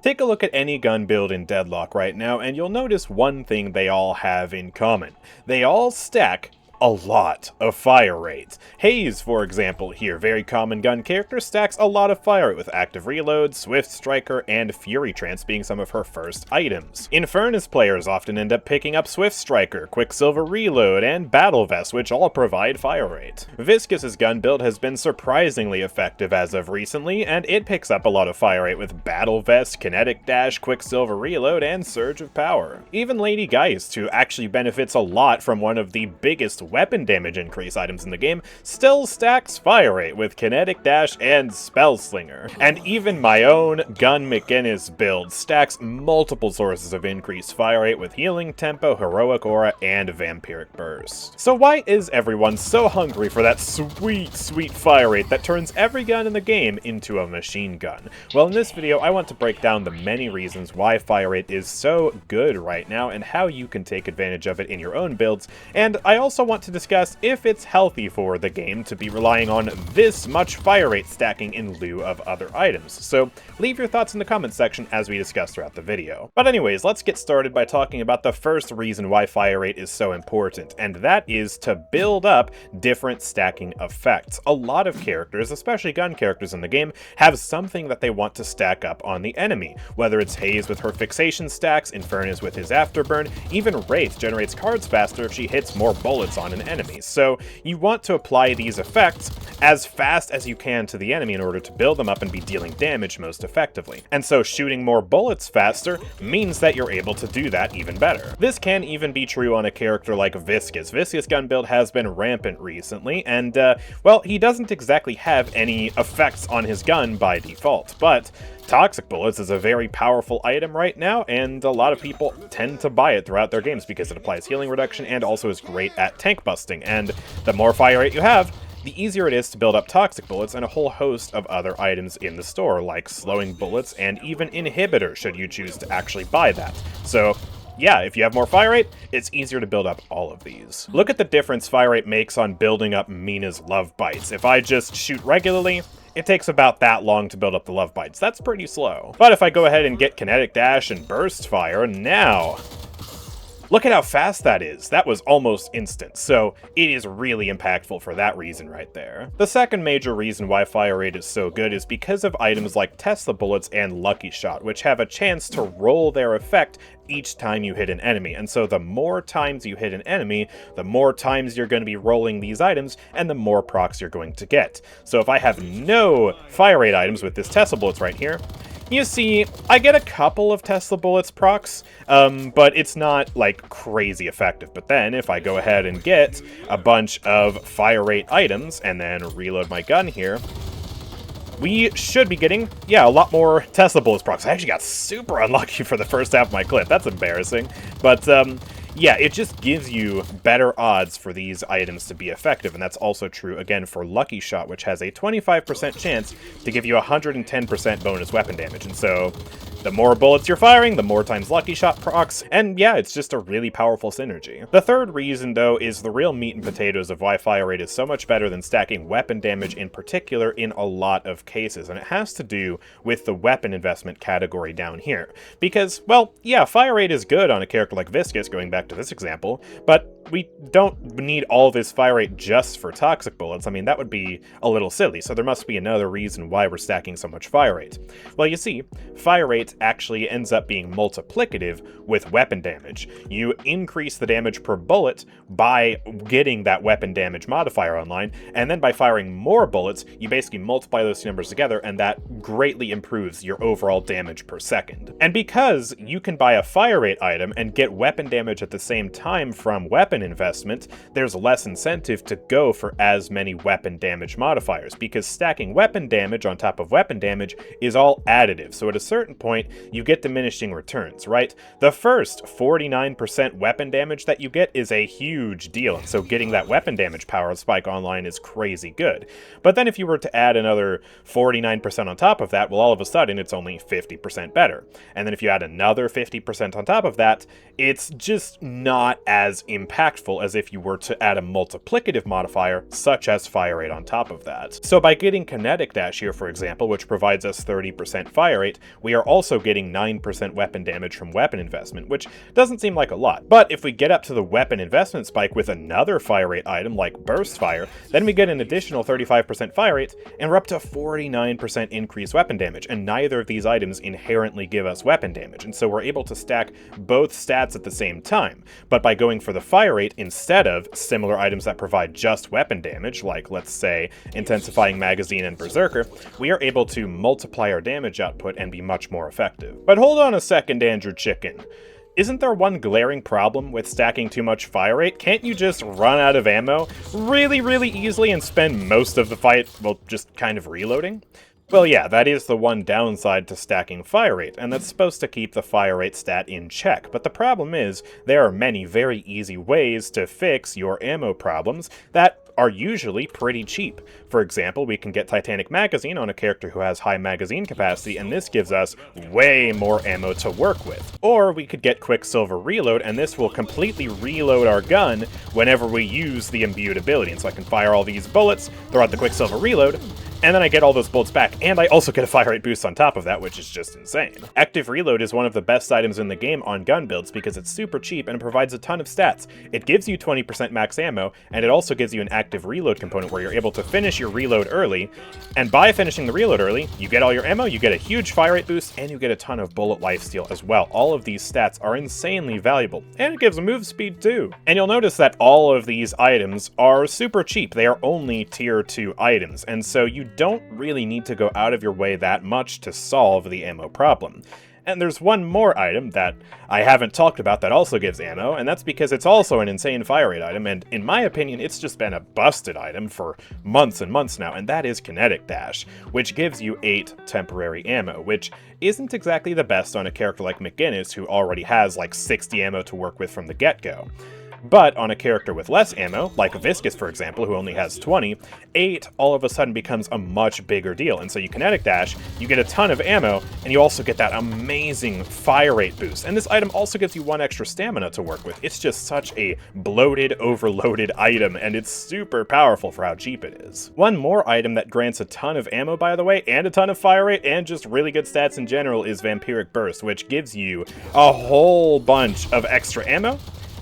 Take a look at any gun build in Deadlock right now, and you'll notice one thing they all have in common. They all stack a lot of fire rates. Haze, for example, here, very common gun character, stacks a lot of fire rate with active reload, swift striker, and fury trance being some of her first items. Infernus players often end up picking up swift striker, quicksilver reload, and battle vest, which all provide fire rate. Viscus's gun build has been surprisingly effective as of recently, and it picks up a lot of fire rate with battle vest, kinetic dash, quicksilver reload, and surge of power. Even Lady Geist, who actually benefits a lot from one of the biggest weapon damage increase items in the game, still stacks fire rate with kinetic dash and spell slinger. And even my own Gun McGinnis build stacks multiple sources of increased fire rate with healing tempo, heroic aura, and vampiric burst. So why is everyone so hungry for that sweet fire rate that turns every gun in the game into a machine gun? Well, in this video I want to break down the many reasons why fire rate is so good right now and how you can take advantage of it in your own builds, and I also want to discuss if it's healthy for the game to be relying on this much fire rate stacking in lieu of other items. So leave your thoughts in the comments section as we discuss throughout the video. But anyways, let's get started by talking about the first reason why fire rate is so important, and that is to build up different stacking effects. A lot of characters, especially gun characters in the game, have something that they want to stack up on the enemy, whether it's Haze with her fixation stacks, Infernus with his afterburn, even Wraith generates cards faster if she hits more bullets on an enemy. So you want to apply these effects as fast as you can to the enemy in order to build them up and be dealing damage most effectively. And so shooting more bullets faster means that you're able to do that even better. This can even be true on a character like Viscus. Viscus gun build has been rampant recently, and well, he doesn't exactly have any effects on his gun by default, but Toxic Bullets is a very powerful item right now, and a lot of people tend to buy it throughout their games because it applies healing reduction and also is great at tank busting, and the more fire rate you have, the easier it is to build up Toxic Bullets and a whole host of other items in the store, like slowing bullets and even inhibitor should you choose to actually buy that. So yeah, if you have more fire rate, it's easier to build up all of these. Look at the difference fire rate makes on building up Mina's love bites. If I just shoot regularly, it takes about that long to build up the love bites. That's pretty slow. But if I go ahead and get kinetic dash and burst fire, now look at how fast that is. That was almost instant, so it is really impactful for that reason right there. The second major reason why fire rate is so good is because of items like Tesla bullets and Lucky Shot, which have a chance to roll their effect each time you hit an enemy. And so the more times you hit an enemy, the more times you're going to be rolling these items, and the more procs you're going to get. So if I have no fire rate items with this Tesla bullets right here, you see, I get a couple of Tesla bullets procs, but it's not like crazy effective. But then if I go ahead and get a bunch of fire rate items and then reload my gun here, we should be getting, yeah, a lot more Tesla bullets procs. I actually got super unlucky for the first half of my clip. That's embarrassing. But yeah, it just gives you better odds for these items to be effective, and that's also true, again, for Lucky Shot, which has a 25% chance to give you 110% bonus weapon damage, and so the more bullets you're firing, the more times Lucky Shot procs, and yeah, it's just a really powerful synergy. The third reason, though, is the real meat and potatoes of why fire rate is so much better than stacking weapon damage in particular in a lot of cases, and it has to do with the weapon investment category down here. Because, well, yeah, fire rate is good on a character like Viscus, going back to this example, but we don't need all this fire rate just for Toxic Bullets. I mean, that would be a little silly, so there must be another reason why we're stacking so much fire rate. Well, you see, fire rate actually ends up being multiplicative with weapon damage. You increase the damage per bullet by getting that weapon damage modifier online, and then by firing more bullets, you basically multiply those two numbers together, and that greatly improves your overall damage per second. And because you can buy a fire rate item and get weapon damage at the same time from weapon investment, there's less incentive to go for as many weapon damage modifiers, because stacking weapon damage on top of weapon damage is all additive. So at a certain point, you get diminishing returns, right? The first 49% weapon damage that you get is a huge deal, and so getting that weapon damage power spike online is crazy good. But then if you were to add another 49% on top of that, well, all of a sudden it's only 50% better. And then if you add another 50% on top of that, it's just not as impactful impactful as if you were to add a multiplicative modifier, such as fire rate on top of that. So by getting kinetic dash here, for example, which provides us 30% fire rate, we are also getting 9% weapon damage from weapon investment, which doesn't seem like a lot. But if we get up to the weapon investment spike with another fire rate item like burst fire, then we get an additional 35% fire rate, and we're up to 49% increased weapon damage, and neither of these items inherently give us weapon damage, and so we're able to stack both stats at the same time. But by going for the fire rate instead of similar items that provide just weapon damage, like let's say intensifying magazine and berserker, we are able to multiply our damage output and be much more effective. But hold on a second, AndrewChicken. Isn't there one glaring problem with stacking too much fire rate? Can't you just run out of ammo really easily and spend most of the fight, well, just kind of reloading? Well, yeah, that is the one downside to stacking fire rate, and that's supposed to keep the fire rate stat in check. But the problem is, there are many very easy ways to fix your ammo problems that are usually pretty cheap. For example, we can get Titanic Magazine on a character who has high magazine capacity, and this gives us way more ammo to work with. Or we could get Quicksilver Reload, and this will completely reload our gun whenever we use the imbued ability. And so I can fire all these bullets, throw out the Quicksilver Reload, and then I get all those bullets back, and I also get a fire rate boost on top of that, which is just insane. Active Reload is one of the best items in the game on gun builds because it's super cheap and provides a ton of stats. It gives you 20% max ammo, and it also gives you an active reload component where you're able to finish your reload early, and by finishing the reload early, you get all your ammo, you get a huge fire rate boost, and you get a ton of bullet lifesteal as well. All of these stats are insanely valuable, and it gives a move speed too. And you'll notice that all of these items are super cheap. They are only tier 2 items, and so you don't really need to go out of your way that much to solve the ammo problem. And there's one more item that I haven't talked about that also gives ammo, and that's because it's also an insane fire rate item, and in my opinion, it's just been a busted item for months and months now, and that is Kinetic Dash, which gives you 8 temporary ammo, which isn't exactly the best on a character like McGinnis, who already has like 60 ammo to work with from the get-go. But on a character with less ammo, like Viscus for example, who only has 20, 8 all of a sudden becomes a much bigger deal. And so you Kinetic Dash, you get a ton of ammo, and you also get that amazing fire rate boost. And this item also gives you 1 extra stamina to work with. It's just such a bloated, overloaded item, and it's super powerful for how cheap it is. One more item that grants a ton of ammo, by the way, and a ton of fire rate, and just really good stats in general is Vampiric Burst, which gives you a whole bunch of extra ammo,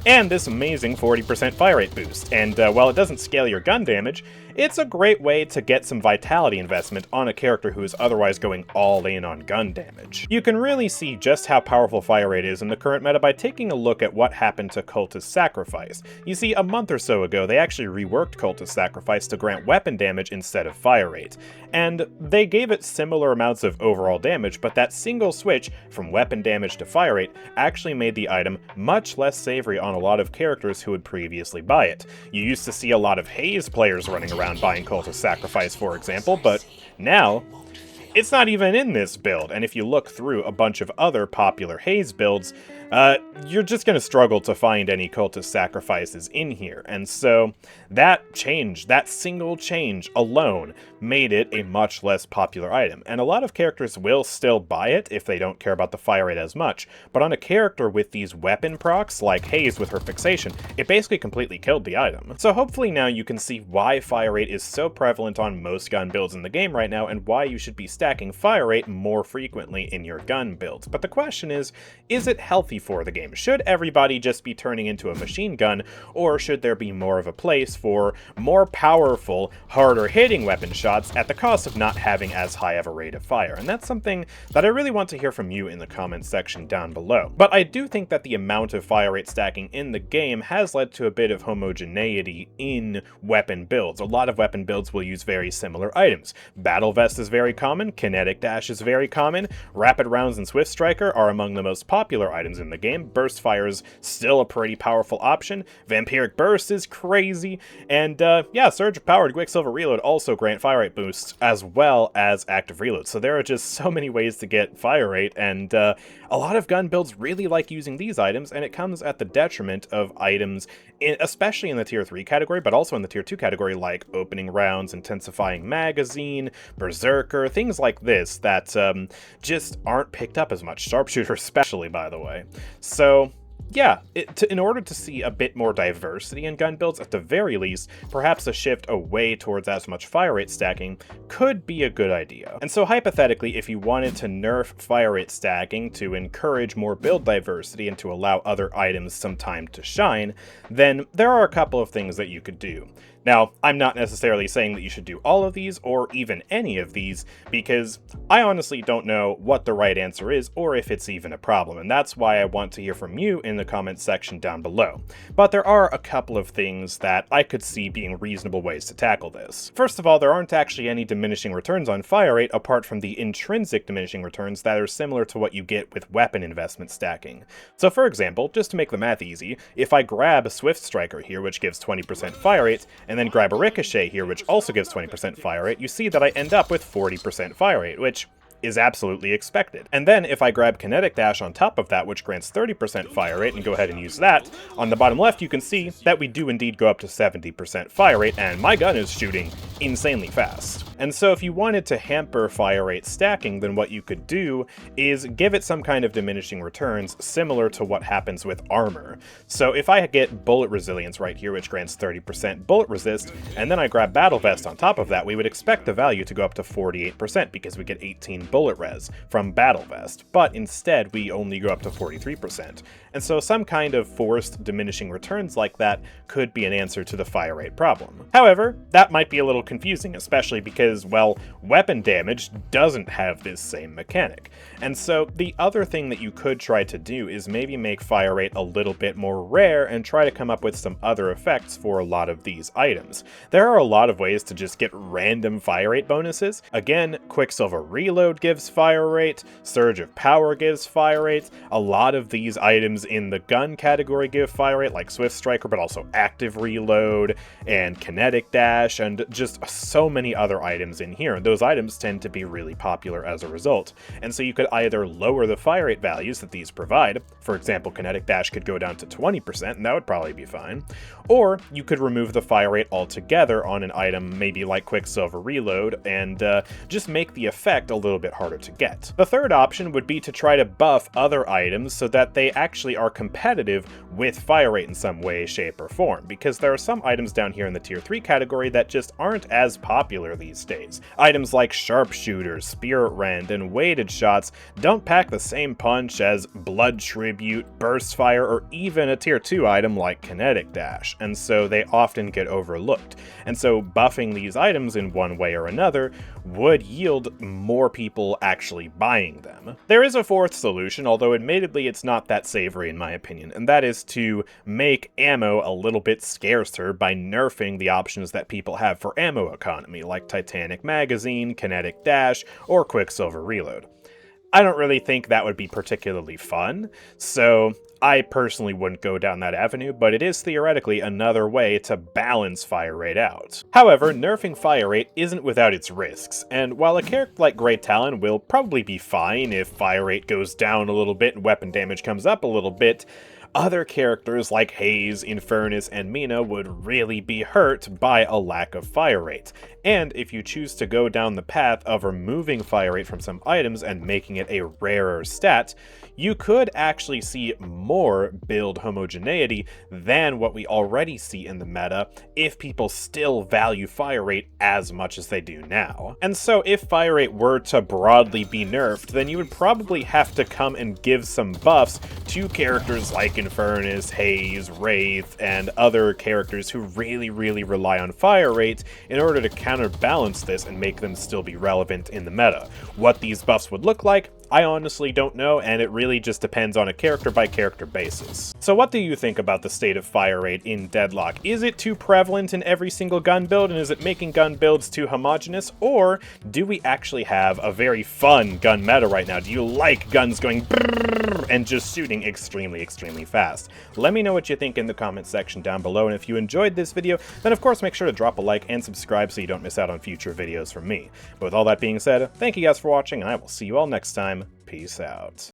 and this amazing 40% fire rate boost. And while it doesn't scale your gun damage, it's a great way to get some vitality investment on a character who is otherwise going all in on gun damage. You can really see just how powerful fire rate is in the current meta by taking a look at what happened to Cultist Sacrifice. You see, a month or so ago, they actually reworked Cultist Sacrifice to grant weapon damage instead of fire rate. And they gave it similar amounts of overall damage, but that single switch from weapon damage to fire rate actually made the item much less savory on a lot of characters who would previously buy it. You used to see a lot of Haze players running around buying Cultist Sacrifice, for example, but now it's not even in this build, and if you look through a bunch of other popular Haze builds, you're just going to struggle to find any Cultist Sacrifices in here, and so that change, that single change alone, made it a much less popular item. And a lot of characters will still buy it if they don't care about the fire rate as much, but on a character with these weapon procs, like Haze with her fixation, it basically completely killed the item. So hopefully now you can see why fire rate is so prevalent on most gun builds in the game right now, and why you should be stacking fire rate more frequently in your gun builds. But the question is it healthy for the game? Should everybody just be turning into a machine gun, or should there be more of a place for more powerful, harder hitting weapon shots at the cost of not having as high of a rate of fire? And that's something that I really want to hear from you in the comments section down below. But I do think that the amount of fire rate stacking in the game has led to a bit of homogeneity in weapon builds. A lot of weapon builds will use very similar items. Battle Vest is very common, Kinetic Dash is very common, Rapid Rounds and Swift Striker are among the most popular items in the game, Burst Fire is still a pretty powerful option, Vampiric Burst is crazy, and yeah, Surge Powered Quicksilver Reload also grant fire rate boosts as well as active reload. So there are just so many ways to get fire rate, and a lot of gun builds really like using these items, and it comes at the detriment of items, especially in the tier 3 category, but also in the tier 2 category, like opening rounds, intensifying magazine, berserker, things like this that just aren't picked up as much. Sharpshooter especially, by the way. So yeah, in order to see a bit more diversity in gun builds, at the very least, perhaps a shift away towards as much fire rate stacking could be a good idea. And so hypothetically, if you wanted to nerf fire rate stacking to encourage more build diversity and to allow other items some time to shine, then there are a couple of things that you could do. Now, I'm not necessarily saying that you should do all of these, or even any of these, because I honestly don't know what the right answer is, or if it's even a problem, and that's why I want to hear from you in the comments section down below. But there are a couple of things that I could see being reasonable ways to tackle this. First of all, there aren't actually any diminishing returns on fire rate apart from the intrinsic diminishing returns that are similar to what you get with weapon investment stacking. So for example, just to make the math easy, if I grab a Swift Striker here, which gives 20% fire rate, and then grab a Ricochet here, which also gives 20% fire rate, you see that I end up with 40% fire rate, which is absolutely expected. And then if I grab Kinetic Dash on top of that, which grants 30% fire rate, and go ahead and use that, on the bottom left you can see that we do indeed go up to 70% fire rate, and my gun is shooting insanely fast. And so if you wanted to hamper fire rate stacking, then what you could do is give it some kind of diminishing returns similar to what happens with armor. So if I get Bullet Resilience right here, which grants 30% bullet resist, and then I grab Battle Vest on top of that, we would expect the value to go up to 48% because we get 18 bullet res from Battle Vest, but instead we only go up to 43%. And so some kind of forced diminishing returns like that could be an answer to the fire rate problem. However, that might be a little confusing, especially because, well, weapon damage doesn't have this same mechanic. And so the other thing that you could try to do is maybe make fire rate a little bit more rare and try to come up with some other effects for a lot of these items. There are a lot of ways to just get random fire rate bonuses. Again, Quicksilver Reload gives fire rate, Surge of Power gives fire rate, a lot of these items in the gun category give fire rate, like Swift Striker, but also Active Reload and Kinetic Dash, and just so many other items in here. And those items tend to be really popular as a result. And so you could either lower the fire rate values that these provide, for example, Kinetic Dash could go down to 20%, and that would probably be fine, or you could remove the fire rate altogether on an item maybe like Quicksilver Reload and just make the effect a little bit harder to get. The third option would be to try to buff other items so that they actually are competitive with fire rate in some way, shape, or form, because there are some items down here in the tier 3 category that just aren't as popular these days. Items like Sharpshooters, Spirit Rend, and weighted shots don't pack the same punch as Blood Tribute, Burst Fire, or even a tier 2 item like Kinetic Dash, and so they often get overlooked. And so buffing these items in one way or another would yield more people actually buying them. There is a fourth solution, although admittedly it's not that savory in my opinion, and that is to make ammo a little bit scarcer by nerfing the options that people have for ammo economy, like Titanic Magazine, Kinetic Dash, or Quicksilver Reload. I don't really think that would be particularly fun, so I personally wouldn't go down that avenue, but it is theoretically another way to balance fire rate out. However, nerfing fire rate isn't without its risks, and while a character like Great Talon will probably be fine if fire rate goes down a little bit and weapon damage comes up a little bit, other characters like Haze, Infernus, and Mina would really be hurt by a lack of fire rate. And if you choose to go down the path of removing fire rate from some items and making it a rarer stat, you could actually see more build homogeneity than what we already see in the meta if people still value fire rate as much as they do now. And so if fire rate were to broadly be nerfed, then you would probably have to come and give some buffs to characters like Infernus, Haze, Wraith, and other characters who really rely on fire rate in order to counterbalance this and make them still be relevant in the meta. What these buffs would look like, I honestly don't know, and it really just depends on a character-by-character basis. So what do you think about the state of fire rate in Deadlock? Is it too prevalent in every single gun build, and is it making gun builds too homogenous, or do we actually have a very fun gun meta right now? Do you like guns going brrrr and just shooting extremely fast? Let me know what you think in the comments section down below, and if you enjoyed this video, then of course make sure to drop a like and subscribe so you don't miss out on future videos from me. But with all that being said, thank you guys for watching, and I will see you all next time. Peace out.